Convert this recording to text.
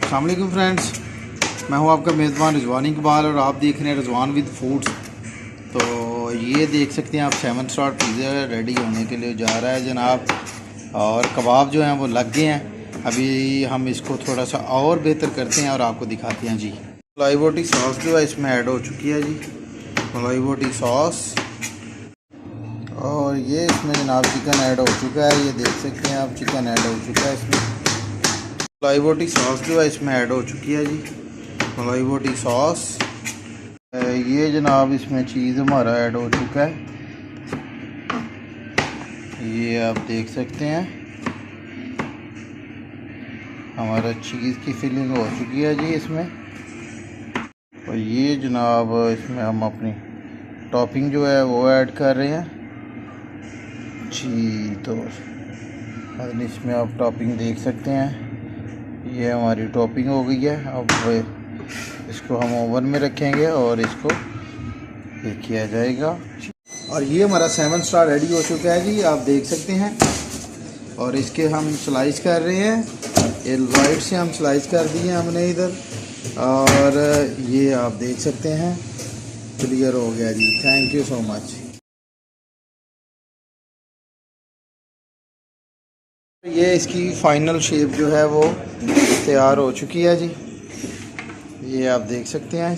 अस्सलाम वालेकुम फ्रेंड्स, मैं हूं आपका मेज़बान रिजवान इकबाल और आप देख रहे हैं रिजवान विद फूड्स। तो ये देख सकते हैं आप 7 स्टार पिज़्ज़ा रेडी होने के लिए जा रहा है जनाब। और कबाब जो हैं वो लग गए हैं। अभी हम इसको थोड़ा सा और बेहतर करते हैं और आपको दिखाते हैं जी। मलाई बोटी सॉस जो है इसमें ऐड हो चुकी है जी, मलाई बोटी सॉस। और ये इसमें जनाब चिकन ऐड हो चुका है, ये देख सकते हैं आप चिकन ऐड हो चुका है इसमें। मलाई बोटी सॉस जो है इसमें ऐड हो चुकी है जी, मलाई बोटी सॉस। ये जनाब इसमें चीज़ हमारा ऐड हो चुका है, ये आप देख सकते हैं हमारा चीज़ की फिलिंग हो चुकी है जी इसमें। और ये जनाब इसमें हम अपनी टॉपिंग जो है वो ऐड कर रहे हैं जी। तो इसमें आप टॉपिंग देख सकते हैं, ये हमारी टॉपिंग हो गई है। अब इसको हम ओवन में रखेंगे और इसको ये किया जाएगा। और ये हमारा 7 स्टार रेडी हो चुका है जी, आप देख सकते हैं। और इसके हम स्लाइस कर रहे हैं, ये राइट से हम स्लाइस कर दिए हमने इधर। और ये आप देख सकते हैं क्लियर हो गया जी। Thank you so much. ये इसकी फाइनल शेप जो है वो तैयार हो चुकी है जी, ये आप देख सकते हैं।